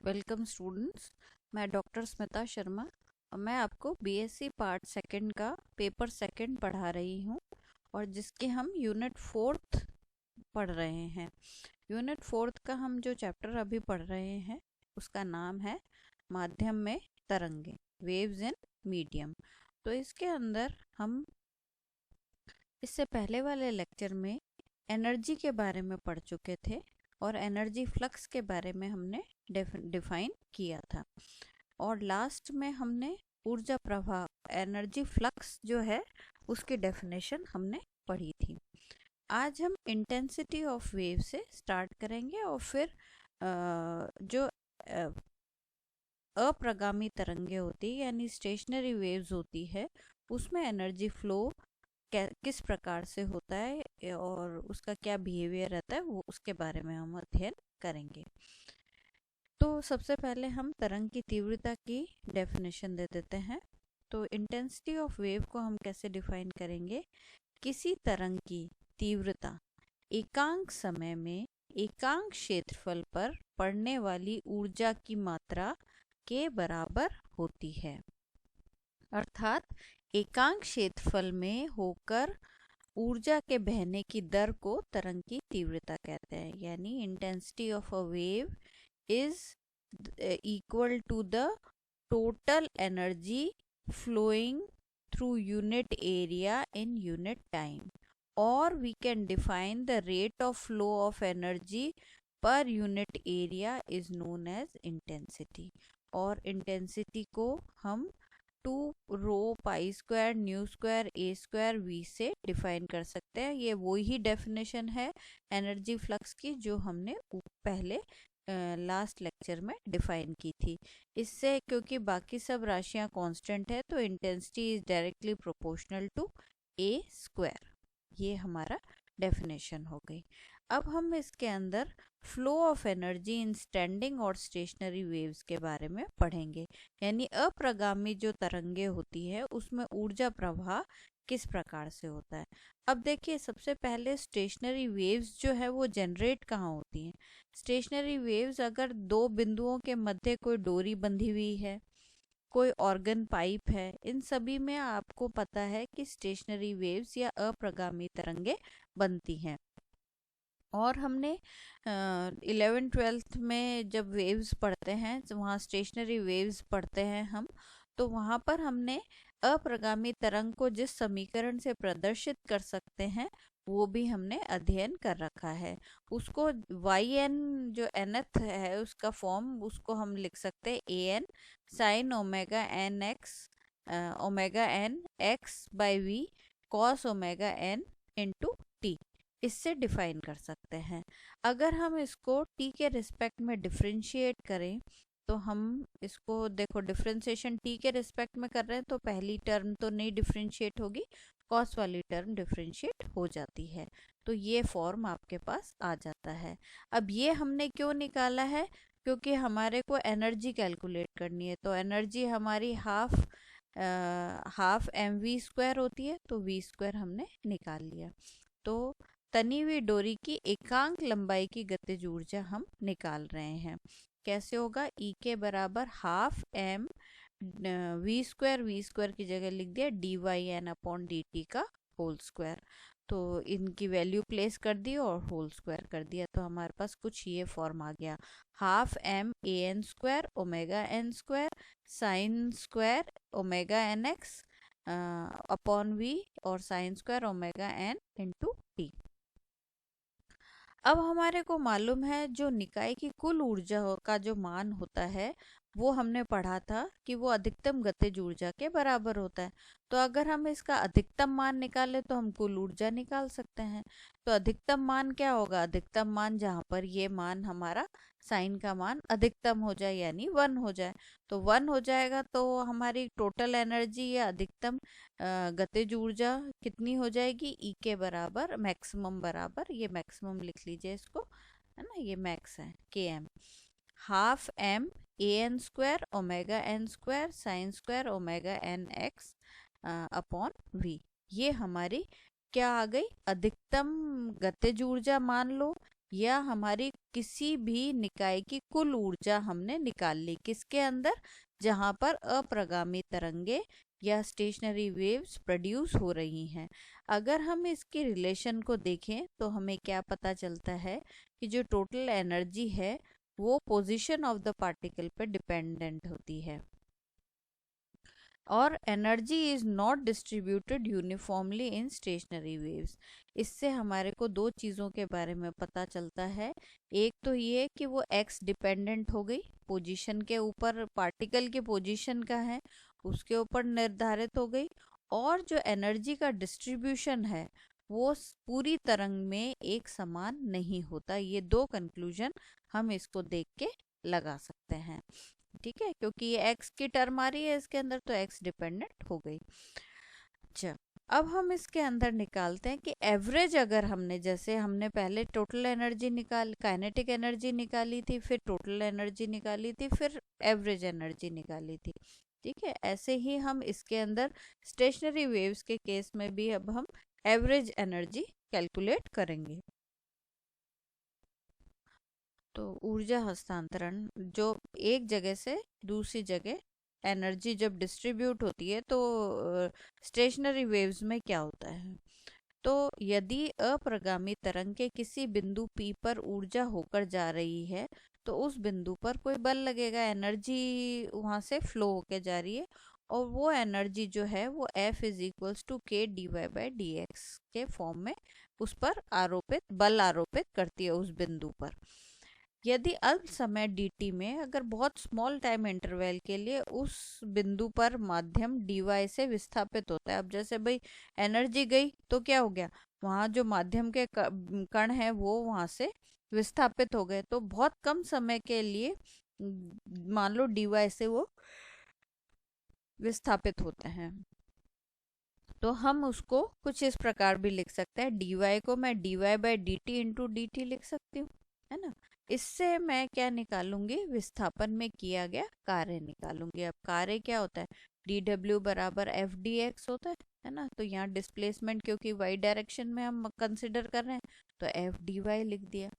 Welcome students. मैं doctor Smita Sharma और मैं आपको बीएससी पार्ट सेकंड का पेपर सेकंड पढ़ा रही हूँ और जिसके हम यूनिट फोर्थ पढ़ रहे हैं। यूनिट फोर्थ का हम जो चैप्टर अभी पढ़ रहे हैं उसका नाम है माध्यम में तरंगे, वेव्स इन मीडियम। तो इसके अंदर हम इससे पहले वाले लेक्चर में एनर्जी के बारे में पढ़ चुके थे और एनर्जी फ्लक्स के बारे में हमने डिफाइन किया था और लास्ट में हमने ऊर्जा प्रवाह एनर्जी फ्लक्स जो है उसकी डेफिनेशन हमने पढ़ी थी। आज हम इंटेंसिटी ऑफ वेव से स्टार्ट करेंगे और फिर जो अप्रगामी तरंगे होती है यानी स्टेशनरी वेव्स होती है उसमें एनर्जी फ्लो किस प्रकार से होता है और उसका क्या बिहेवियर रहता है वो उसके बारे में हम अध्ययन करेंगे। तो सबसे पहले हम तरंग की तीव्रता की डेफिनेशन दे देते हैं। तो इंटेंसिटी ऑफ वेव को हम कैसे डिफाइन करेंगे? किसी तरंग की तीव्रता एकांक समय में एकांक क्षेत्रफल पर पड़ने वाली ऊर्जा की मात्रा के बराबर होती है। अर्थात एकांक क्षेत्रफल में होकर ऊर्जा के बहने की दर को तरंग की तीव्रता कहते हैं। यानी intensity of a wave is equal to the total energy flowing through unit area in unit time, or we can define the rate of flow of energy per unit area is known as intensity। और intensity को हम 2 rho pi square nu square a square v से define कर सकते हैं। ये वही definition है एनर्जी फ्लक्स की जो हमने पहले लास्ट लेक्चर में डिफाइन की थी। इससे क्योंकि बाकी सब राशियां कांस्टेंट है तो intensity is directly proportional to a square. ये हमारा डेफिनेशन हो गई। अब हम इसके अंदर flow of energy in standing और स्टेशनरी वेव्स के बारे में पढ़ेंगे। यानी अप्रगामी जो तरंगे होती है उसमें ऊर्जा प्रवाह किस प्रकार से होता है। अब देखिए, सबसे पहले स्टेशनरी वेव्स जो है वो जनरेट कहाँ होती हैं? स्टेशनरी वेव्स अगर दो बिंदुओं के मध्य कोई डोरी बंधी हुई है, कोई ऑर्गन पाइप है, इन सभी में आपको पता है कि स्टेशनरी वेव्स या अप्रगामी तरंगे बनती हैं। और हमने 11th-12th में जब वेव्स पढ़ते हैं वहाँ स्टेशनरी वेव्स पढ़ते हैं हम, तो वहाँ पर हमने अप्रगामी तरंग को जिस समीकरण से प्रदर्शित कर सकते हैं वो भी हमने अध्ययन कर रखा है। उसको yn जो nth है उसका फॉर्म उसको हम लिख सकते हैं an sine omega n x omega n x by v cos omega n into t, इससे डिफाइन कर सकते हैं। अगर हम इसको t के रिस्पेक्ट में डिफ्रेंशिएट करें तो हम इसको देखो, डिफ्रेंशिएशन t के रिस्पेक्ट में कर रहे हैं तो पहली टर्म तो नहीं डिफ्रेंशिएट होगी, कॉस वाली टर्म डिफ्रेंशिएट हो जाती है। तो ये फॉर्म आपके पास आ जाता है। अब ये हमने क्यों निकाला है? क्योंकि हमारे को एनर्जी कैलकुलेट करनी है। तो एनर्जी हमारी हाफ एम वी स्क्वायर होती है, तो वी स्क्वायर हमने निकाल लिया। तो तनी हुई डोरी की एकांक लंबाई की गतिज ऊर्जा हम निकाल रहे हैं। कैसे होगा? ई के बराबर हाफ एम वी स्क्वायर की जगह लिख दिया d y n upon d t का होल स्क्वायर। तो इनकी वैल्यू प्लेस कर दी और होल स्क्वायर कर दिया, तो हमारे पास कुछ ये फॉर्म आ गया, half m a n square omega n square sine square omega n x upon v और sine square omega n into t. अब हमारे को मालूम है जो निकाय की कुल ऊर्जा का जो मान होता है वो हमने पढ़ा था कि वो अधिकतम गतिज ऊर्जा के बराबर होता है। तो अगर हम इसका अधिकतम मान निकालें तो हम कुल ऊर्जा निकाल सकते हैं। तो अधिकतम मान क्या होगा? अधिकतम मान जहाँ पर ये मान हमारा साइन का मान अधिकतम हो जाए यानी 1 हो जाए, तो 1 हो जाएगा तो हमारी टोटल एनर्जी या अधिकतम गतिज ऊर्जा कितनी हो जाएगी? ई के बराबर मैक्सिमम बराबर, ये मैक्सिमम लिख लीजिए इसको, है ना, ये मैक्स है k m, half m a n square omega n square sine square omega n x upon v. ये हमारी क्या आ गई? अधिकतम गतिज ऊर्जा मान लो या हमारी किसी भी निकाय की कुल ऊर्जा हमने निकाल ली किसके अंदर, जहाँ पर अप्रगामी तरंगे या स्टेशनरी वेव्स प्रोड्यूस हो रही हैं। अगर हम इसकी रिलेशन को देखें तो हमें क्या पता चलता है कि जो टोटल एनर्जी है वो पोजीशन ऑफ द पार्टिकल पर डिपेंडेंट होती है और energy is not distributed uniformly in stationary waves. इससे हमारे को दो चीज़ों के बारे में पता चलता है। एक तो ये कि वो एक्स डिपेंडेंट हो गई, पोजीशन के ऊपर, पार्टिकल के पोजीशन का है उसके ऊपर निर्धारित हो गई, और जो एनर्जी का डिस्ट्रीब्यूशन है वो पूरी तरंग में एक समान नहीं होता। ये दो कंक्लूजन हम इसको देख के लगा सकते हैं, ठीक है, क्योंकि ये एक्स की टर्म आ रही है इसके अंदर तो एक्स डिपेंडेंट हो गई। अच्छा, अब हम इसके अंदर निकालते हैं कि एवरेज, अगर हमने, जैसे हमने पहले टोटल एनर्जी निकाल, काइनेटिक एनर्जी निकाली थी, फिर टोटल एनर्जी निकाली थी, फिर एवरेज एनर्जी निकाली थी, ठीक है, ऐसे ही हम इसके अंदर स्टेशनरी वेव्स के केस में भी अब हम एवरेज एनर्जी कैलकुलेट करेंगे। तो ऊर्जा हस्तांतरण, जो एक जगह से दूसरी जगह एनर्जी जब डिस्ट्रीब्यूट होती है तो स्टेशनरी वेव्स में क्या होता है, तो यदि अप्रगामी तरंग के किसी बिंदु P पर ऊर्जा होकर जा रही है तो उस बिंदु पर कोई बल लगेगा, एनर्जी वहाँ से फ्लो होकर जा रही है, और वो एनर्जी जो है वो F is equals to k d y by d x के फॉर्म में उस पर आरोपित, बल आरोपित करती है उस बिंदु पर। यदि अल्प समय dt में, अगर बहुत स्मॉल टाइम इंटरवल के लिए उस बिंदु पर माध्यम dy से विस्थापित होता है, अब जैसे भाई एनर्जी गई तो क्या हो गया, वहाँ जो माध्यम के कण है वो वहाँ से विस्थापित हो गए, तो बहुत कम समय के लिए मान लो dy से वो विस्थापित होते हैं, तो हम उसको कुछ इस प्रकार भी लिख सकते हैं, dy को मैं dy by d t into d t लिख सकती हूँ, है ना। इससे मैं क्या निकालूंगी, विस्थापन में किया गया कार्य निकालूंगी। अब कार्य क्या होता है, डी डब्ल्यू बराबर एफ डी एक्स होता है ना, तो यहाँ डिस्प्लेसमेंट क्योंकि वाई डायरेक्शन में हम कंसिडर कर रहे हैं तो एफ डी वाई लिख दिया।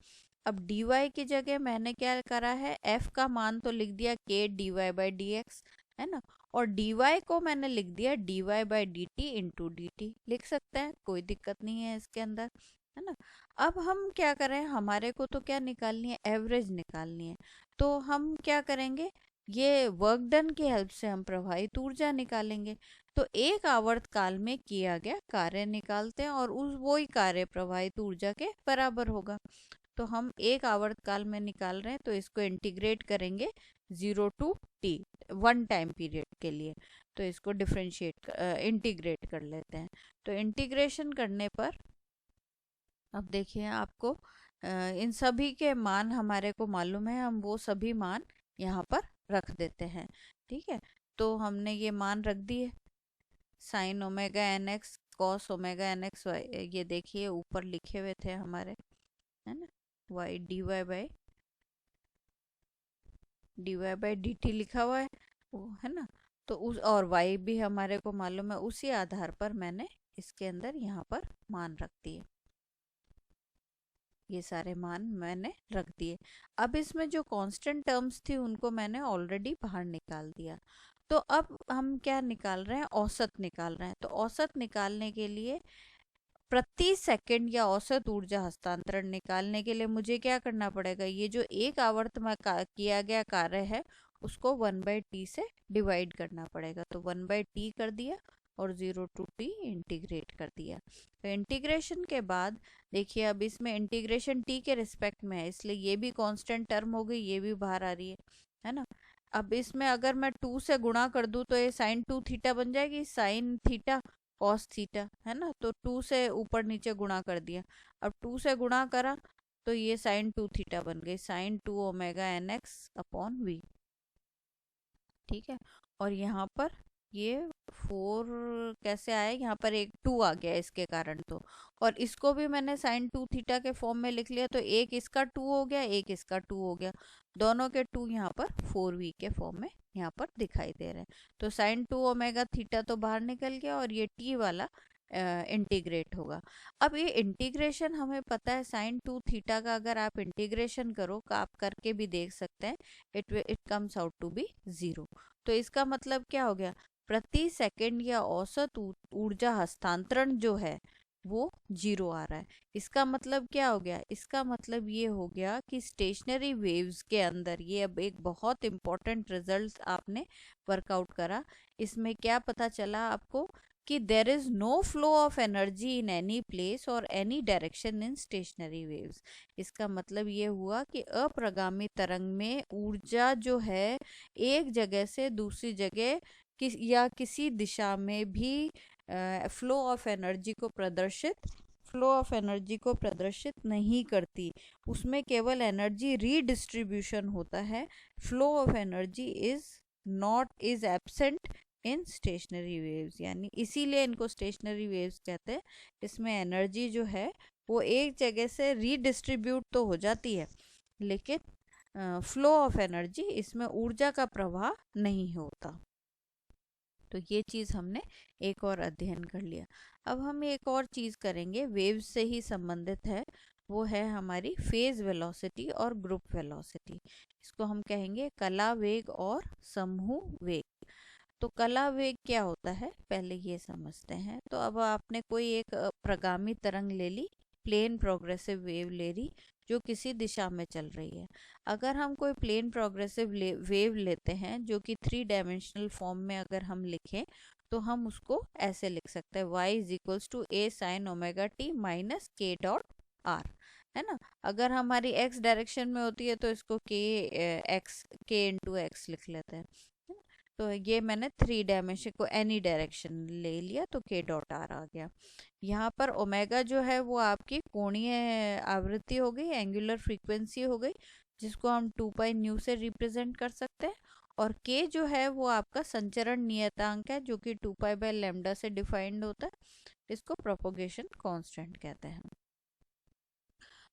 अब डी वाई की जगह मैंने क्या करा है, एफ का मान तो लिख दिया k d y by d x, है ना, और dy को मैंने लिख दिया dy by d t into d t, लिख सकते हैं, कोई दिक्कत नहीं है इसके अंदर, है ना। अब हम क्या करें, हमारे को तो क्या निकालनी है, एवरेज निकालनी है, तो हम क्या करेंगे, ये वर्क डन की हेल्प से हम प्रवाहित ऊर्जा निकालेंगे। तो एक आवर्त काल में किया गया कार्य निकालते हैं और उस वही कार्य प्रवाहित ऊर्जा के बराबर होगा। तो हम एक आवर्त काल में निकाल रहे हैं तो इसको इंटीग्रेट करेंगे 0 to t, one time period के लिए, तो इसको डिफ्रेंशिएट इंटीग्रेट कर लेते हैं। तो इंटीग्रेशन करने पर अब देखिए आपको इन सभी के मान हमारे को मालूम है, हम वो सभी मान यहाँ पर रख देते हैं, ठीक है। तो हमने ये मान रख दिए, sine omega n x cos omega n x y, ये देखिए ऊपर लिखे हुए थे हमारे, है ना, y d y by d t लिखा हुआ है वो, है ना, तो उस और y भी हमारे को मालूम है, उसी आधार पर मैंने इसके अंदर यहाँ पर मान रख दिए, ये सारे मान मैंने रख दिए। अब इसमें जो कांस्टेंट टर्म्स थी उनको मैंने ऑलरेडी बाहर निकाल दिया। तो अब हम क्या निकाल रहे हैं, औसत निकाल रहे हैं। तो औसत निकालने के लिए प्रति सेकंड या औसत ऊर्जा हस्तांतरण निकालने के लिए मुझे क्या करना पड़ेगा, ये जो एक आवर्त में किया गया कार्य है उसको 1/t से डिवाइड करना पड़ेगा, तो 1/t कर दिया और 0 टू t इंटीग्रेट कर दिया। तो इंटीग्रेशन के बाद देखिए, अब इसमें इंटीग्रेशन t के रिस्पेक्ट में है इसलिए ये भी कांस्टेंट टर्म हो गई, ये भी बाहर आ रही है ना। अब इसमें अगर मैं 2 से गुणा कर दूं तो ये साइन 2 थीटा बन जाएगी, साइन थीटा कॉस थीटा, है ना, तो 2 से ऊपर नीचे गुणा कर दिया। अब 2 से गुणा करा तो ये साइन 2 थीटा बन गई, sine 2 omega n x upon v, ठीक है। और यहाँ पर ये 4 कैसे आया, यहाँ पर एक 2 आ गया इसके कारण, तो और इसको भी मैंने साइन 2 थीटा के फॉर्म में लिख लिया, तो एक इसका 2 हो गया, एक इसका 2 हो गया, दोनों के 2 यहाँ पर 4v के फॉर्म में यहाँ पर दिखाई दे रहे हैं। तो साइन 2 ओमेगा थीटा तो बाहर निकल गया और ये t वाला इंटीग्रेट होगा। अब ये इंटीग्रेशन हमें पता है साइन 2 थीटा का अगर आप इंटीग्रेशन करो का आप करके भी देख सकते हैं, it comes out to be 0। तो इसका मतलब क्या हो गया, प्रति सेकंड या औसत ऊर्जा हस्तांतरण जो है वो 0 आ रहा है। इसका मतलब क्या हो गया, इसका मतलब ये हो गया कि स्टेशनरी वेव्स के अंदर, ये अब एक बहुत इंपॉर्टेंट रिजल्ट आपने वर्कआउट करा, इसमें क्या पता चला आपको कि there is no flow of energy in any place और any direction in stationary waves. इसका मतलब ये हुआ कि अप्रगामी तरंग में ऊर्जा जो है एक जगह से दूसरी जगह या किसी दिशा में भी फ्लो ऑफ एनर्जी को प्रदर्शित नहीं करती, उसमें केवल एनर्जी रीडिस्ट्रीब्यूशन होता है। Flow of energy is absent in stationary waves, यानी इसीलिए इनको स्टेशनरी वेव्स कहते हैं। इसमें एनर्जी जो है वो एक जगह से रीडिस्ट्रीब्यूट तो हो जाती है, लेकिन फ्लो ऑफ एनर्जी, इसमें ऊर्जा का प्रवाह नहीं होता। तो ये चीज़ हमने एक और अध्ययन कर लिया। अब हम एक और चीज़ करेंगे, वेव्स से ही संबंधित है, वो है हमारी फेज वेलोसिटी और ग्रुप वेलोसिटी। इसको हम कहेंगे कला वेग और समूह वेग। तो कला वेग क्या होता है पहले ये समझते हैं। तो अब आपने कोई एक प्रगामी तरंग ले ली, प्लेन प्रोग्रेसिव वेव ले ली जो किसी दिशा में चल रही है। अगर हम कोई प्लेन प्रोग्रेसिव वेव लेते हैं जो कि 3 डायमेंशनल फॉर्म में अगर हम लिखें तो हम उसको ऐसे लिख सकते हैं, y is equals to a sin omega t minus k dot r, है ना। अगर हमारी x डायरेक्शन में होती है तो इसको k इंटू एक्स लिख लेते हैं। तो ये मैंने 3 डायमेंशन को एनी डायरेक्शन ले लिया तो k डॉट r आ गया। यहाँ पर ओमेगा जो है वो आपकी कोणीय आवृत्ति हो गई, एंगुलर फ्रीक्वेंसी हो गई, जिसको हम 2 पाई न्यू से रिप्रेजेंट कर सकते हैं। और k जो है वो आपका संचरण नियतांक है जो कि 2 पाई बाय लैम्डा से डिफाइंड होता है, इसको प्रोपोगेशन कांस्टेंट कहते हैं।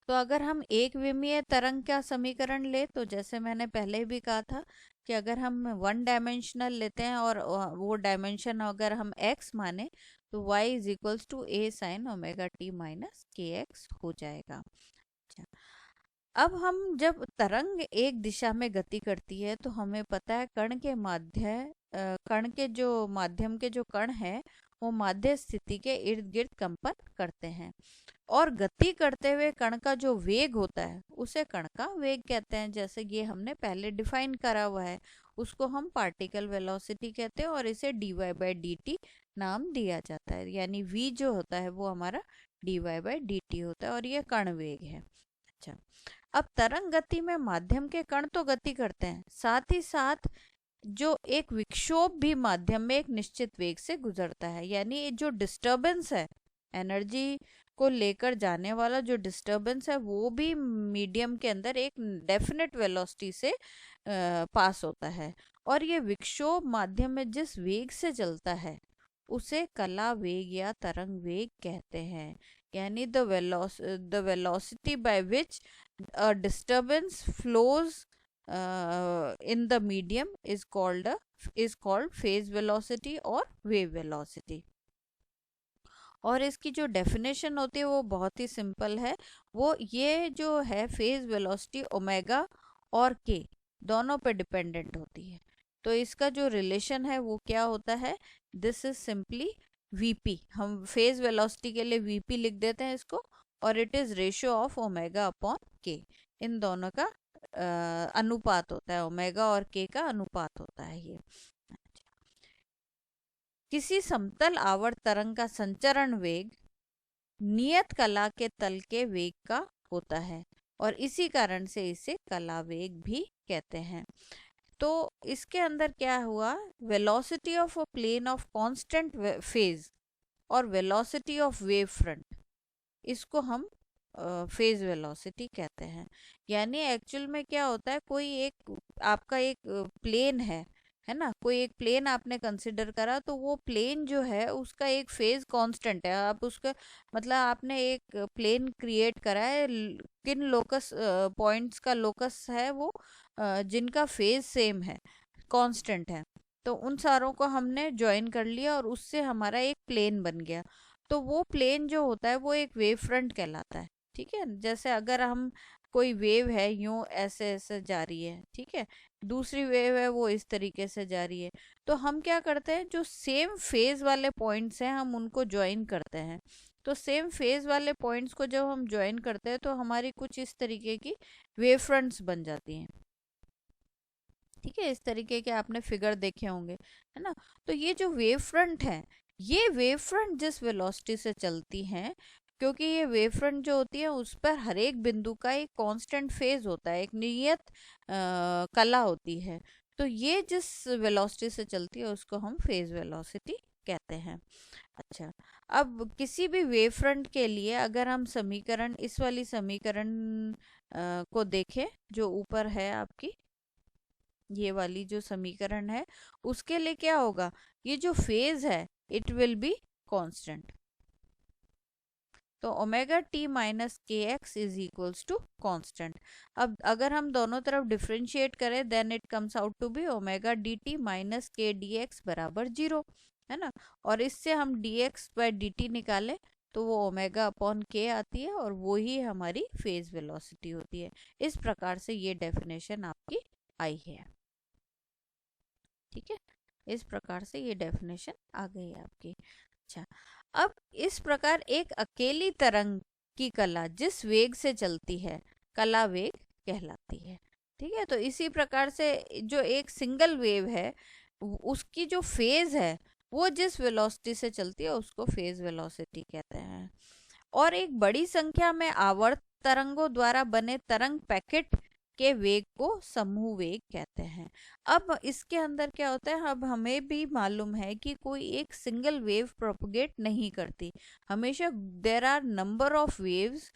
तो अगर हम एक विमीय तरंग का समीकरण ले तो जैसे मैंने पहले भी कहा था कि अगर हम 1 डायमेंशनल लेते हैं और वो डायमेंशन अगर हम x माने तो y is equals to a sine omega t minus k x हो जाएगा। अच्छा, अब हम जब तरंग एक दिशा में गति करती है तो हमें पता है कण के जो माध्यम के जो कण है वो माध्य स्थिति के इर्द गिर्द कंपन करते हैं, और गति करते हुए कण का जो वेग होता है उसे कण का वेग कहते हैं। जैसे ये हमने पहले डिफाइन करा हुआ है, उसको हम पार्टिकल वेलोसिटी कहते हैं और इसे dy बाई डी टी नाम दिया जाता है, यानी v जो होता है वो हमारा dy बाई डी टी होता है और ये कण वेग है। अच्छा, अब तरंग गति में माध्यम के कण तो गति करते हैं, साथ ही साथ जो एक विक्षोभ भी माध्यम में एक निश्चित वेग से गुजरता है, यानी जो डिस्टरबेंस है, एनर्जी को लेकर जाने वाला जो डिस्टरबेंस है वो भी मीडियम के अंदर एक डेफिनेट वेलोसिटी से पास होता है। और ये विक्षोभ माध्यम में जिस वेग से चलता है उसे कला वेग या तरंग वेग कहते हैं, यानी the velocity by which a disturbance flows in the medium is called phase velocity और wave velocity। और इसकी जो डेफिनेशन होती है वो बहुत ही सिंपल है, वो ये जो है फेज वेलोसिटी ओमेगा और के दोनों पे डिपेंडेंट होती है। तो इसका जो रिलेशन है वो क्या होता है, दिस इज सिंपली वीपी, हम फेज वेलोसिटी के लिए वीपी लिख देते हैं इसको, और it is ratio of omega upon के, इन दोनों का अनुपात होता है, ओमेगा और के का अनुपात होता है ये। किसी समतल आवर्त तरंग का संचरण वेग नियत कला के तल के वेग का होता है और इसी कारण से इसे कला वेग भी कहते हैं। तो इसके अंदर क्या हुआ, velocity of a plane of constant phase और वेलोसिटी ऑफ वेव फ्रंट, इसको हम फेज वेलोसिटी कहते हैं। यानी एक्चुअल में क्या होता है, कोई एक आपका एक प्लेन है ना, कोई एक प्लेन आपने कंसिडर करा तो वो प्लेन जो है उसका एक फेज कांस्टेंट है। आप उसका मतलब आपने एक प्लेन क्रिएट करा है, किन लोकस पॉइंट्स का लोकस है वो जिनका फेज सेम है, कांस्टेंट है, तो उन सारों को हमने ज्वाइन कर लिया और उससे हमारा एक प्लेन बन गया। तो वो प्लेन जो होता है वो एक वेव फ्रंट कहलाता है। ठीक है, जैसे अगर हम कोई वेव है यूं ऐसे ऐसे जा रही है, ठीक है, दूसरी वेव है वो इस तरीके से जा रही है, तो हम क्या करते हैं, जो सेम फेज वाले पॉइंट्स हैं हम उनको ज्वाइन करते हैं। तो सेम फेज वाले पॉइंट्स को जब हम ज्वाइन करते हैं तो हमारी कुछ इस तरीके की वेव फ्रंट्स बन जाती हैं। ठीक है, इस तरीके के आपने फिगर देखे होंगे, है ना। तो ये जो वेव फ्रंट है, ये वेव फ्रंट जिस वेलोसिटी से चलती हैं, क्योंकि ये वेव फ्रंट जो होती है उस पर हर एक बिंदु का एक कांस्टेंट फेज होता है, एक नियत कला होती है। तो ये जिस वेलोसिटी से चलती है उसको हम फेज वेलोसिटी कहते हैं। अच्छा, अब किसी भी वेव फ्रंट के लिए अगर हम समीकरण, इस वाली समीकरण को देखें जो ऊपर है आपकी, ये वाली जो समीकरण है, उसके लिए क्या होगा, ये जो फेज है इट विल बी कांस्टेंट। तो omega t minus k x is equals to constant. अब अगर हम दोनों तरफ डिफ्रेंशिएट करें then it comes out to be omega d t minus k d x बराबर 0, है ना। और इससे हम d x by d t निकालें तो वो ओमेगा अपॉन के आती है और वो ही हमारी फेज वेलोसिटी होती है। इस प्रकार से ये डेफिनेशन आपकी आई है। ठीक है, इस प्रकार से ये डेफिनेशन आ गई आपकी। अच्छा, अब इस प्रकार एक अकेली तरंग की कला जिस वेग से चलती है, कला वेग कहलाती है। ठीक है, तो इसी प्रकार से जो एक सिंगल वेव है उसकी जो फेज है वो जिस वेलोसिटी से चलती है उसको फेज वेलोसिटी कहते हैं। और एक बड़ी संख्या में आवर्त तरंगों द्वारा बने तरंग पैकेट के वेग को समूह वेग कहते हैं। अब इसके अंदर क्या होता है, अब हमें भी मालूम है कि कोई एक सिंगल वेव प्रोपगेट नहीं करती, हमेशा there are number of waves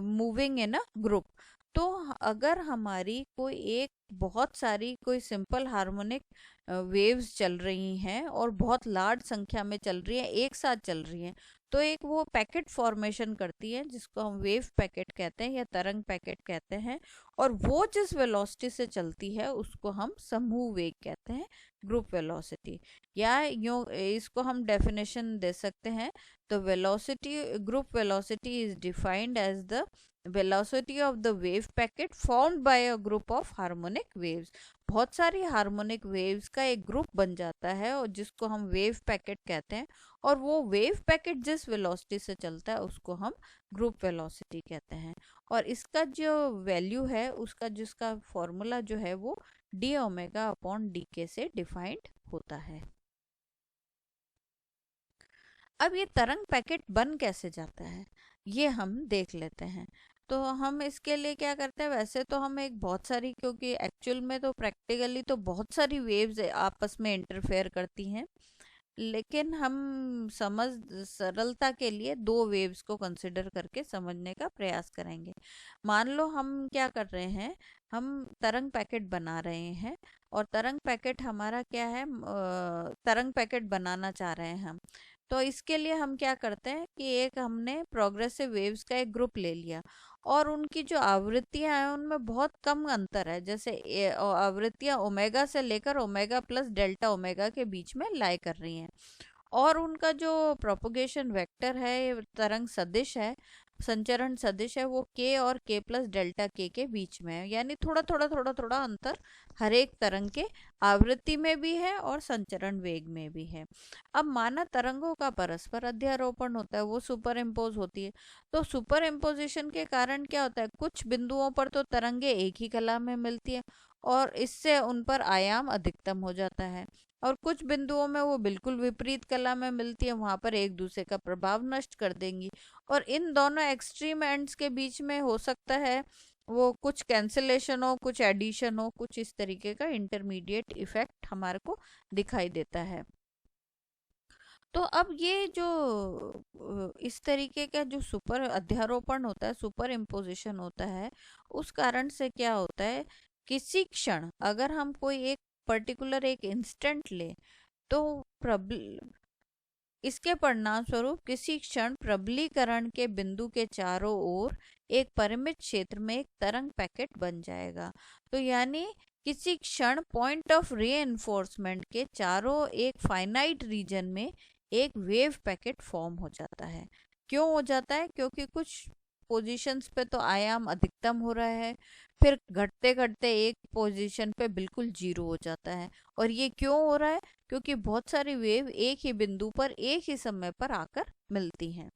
moving in a group. तो अगर हमारी कोई एक बहुत सारी कोई सिंपल हार्मोनिक वेव्स चल रही हैं और बहुत लार्ज संख्या में चल रही हैं, एक साथ चल रही हैं, तो एक वो पैकेट फॉर्मेशन करती है जिसको हम वेव पैकेट कहते हैं या तरंग पैकेट कहते हैं। और वो जिस वेलोसिटी से चलती है उसको हम समूह वेग कहते हैं, ग्रुप वेलोसिटी। या यूं इसको हम डेफिनेशन दे सकते हैं, तो velocity, group velocity is defined as the velocity of the wave packet formed by a group of harmonic waves। बहुत सारी हार्मोनिक वेव्स का एक ग्रुप बन जाता है और जिसको हम वेव पैकेट कहते हैं, और वो वेव पैकेट जिस वेलोसिटी से चलता है उसको हम ग्रुप वेलोसिटी कहते हैं। और इसका जो वैल्यू है, उसका जिसका फॉर्मूला जो है वो डी ओमेगा अपॉन डी के से डिफाइंड होता है। अब ये तरंग पैकेट बन कैसे जाता है ये हम देख लेते हैं। तो हम इसके लिए क्या करते हैं, वैसे तो हम एक बहुत सारी, क्योंकि एक्चुअल में तो प्रैक्टिकली तो बहुत सारी वेव्स आपस में इंटरफेयर करती हैं, लेकिन हम समझ सरलता के लिए दो वेव्स को कंसिडर करके समझने का प्रयास करेंगे। मान लो हम क्या कर रहे हैं, हम तरंग पैकेट बना रहे हैं, और तरंग पैकेट हमारा क्या है, तरंग पैकेट बनाना चाह रहे हैं हम। तो इसके लिए हम क्या करते हैं कि एक हमने प्रोग्रेसिव वेव्स का एक ग्रुप ले लिया, और उनकी जो आवृत्तियां हैं उनमें बहुत कम अंतर है, जैसे आवृत्तियां ओमेगा से लेकर ओमेगा प्लस डेल्टा ओमेगा के बीच में लाई कर रही हैं। और उनका जो प्रोपोगेशन वेक्टर है, तरंग सदिश है, संचरण सदिश है, वो के और के प्लस डेल्टा के बीच में है, यानी थोड़ा थोड़ा थोड़ा थोड़ा अंतर हर एक तरंग के आवृत्ति में भी है और संचरण वेग में भी है। अब माना तरंगों का परस्पर अध्यारोपण होता है, वो सुपर इम्पोज होती है। तो सुपर इम्पोजिशन के कारण क्या होता है, कुछ बिंदुओं पर तो तरंगे एक ही कला में मिलती है और इससे उन पर आयाम अधिकतम हो जाता है, और कुछ बिंदुओं में वो बिल्कुल विपरीत कला में मिलती है, वहां पर एक दूसरे का प्रभाव नष्ट कर देंगी। और इन दोनों एक्सट्रीम एंड्स के बीच में हो सकता है वो कुछ कैंसिलेशन हो, कुछ एडिशन हो, कुछ इस तरीके का इंटरमीडिएट इफेक्ट हमारे को दिखाई देता है। तो अब ये जो इस तरीके का जो सुपर अध्यारोपण होता है, सुपर इम्पोजिशन होता है, उस कारण से क्या होता है, किसी क्षण अगर हम कोई एक पर्टिकुलर एक इंस्टेंट ले, तो इसके परिणाम स्वरूप किसी क्षण प्रबलीकरण के बिंदु के चारों ओर एक परिमित क्षेत्र में एक तरंग पैकेट बन जाएगा। तो यानी किसी क्षण पॉइंट ऑफ रीइंफोर्समेंट के चारों एक फाइनाइट रीजन में एक वेव पैकेट फॉर्म हो जाता है। क्यों हो जाता है? क्योंकि कुछ पोजीशंस पे तो आयाम अधिकतम हो रहा है, फिर घटते घटते एक पोजीशन पे बिल्कुल जीरो हो जाता है। और ये क्यों हो रहा है? क्योंकि बहुत सारी वेव एक ही बिंदु पर एक ही समय पर आकर मिलती हैं।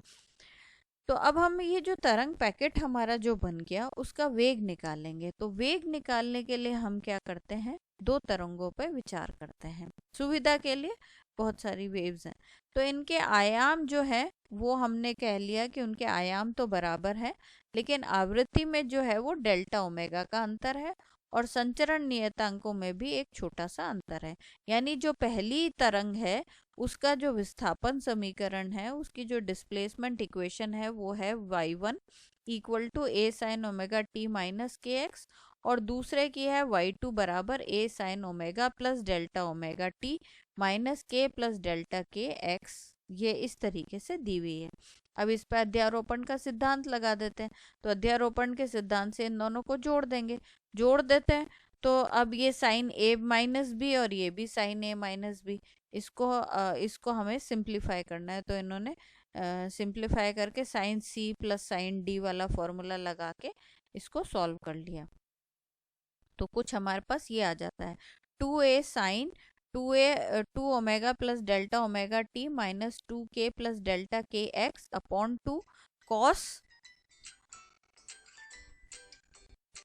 तो अब हम ये जो तरंग पैकेट हमारा जो बन गया उसका वेग निकालेंगे। तो वेग निकालने के लिए हम क्या करते हैं? दो तरंगों पर विचार करते हैं सुविधा के लिए। बहुत सारी वेव्स हैं, तो इनके आयाम जो है वो हमने कह लिया कि उनके आयाम तो बराबर है, लेकिन आवृत्ति में जो है वो डेल्टा ओमेगा का अंतर है, और संचरण नियतांकों में भी एक छोटा सा अंतर है। यानी जो पहली तरंग है उसका जो विस्थापन समीकरण है, उसकी जो डिस्प्लेसमेंट इक्वेशन है वो है y1 equal to a sine omega t minus k x, और दूसरे की है y2 बराबर a sine omega plus delta omega t minus k plus delta k x. ये इस तरीके से दी हुई है। अब इस पर अध्यारोपण का सिद्धांत लगा देते हैं। तो अध्यारोपण के सिद्धांत से इन दोनों को जोड़ देंगे, जोड़ देते हैं। तो अब ये साइन ए माइनस बी और ये भी साइन ए माइनस बी, इसको हमें सिंप्लीफाई करना है। तो इन्होंने सिंप्लीफाई करके sine c plus sine d वाला फॉर्मूला लगा के इसको सॉल्व कर लिया। तो कुछ हमारे पास ये आ जाता है 2a sine 2 omega plus delta omega t minus 2k plus delta k x upon 2 cos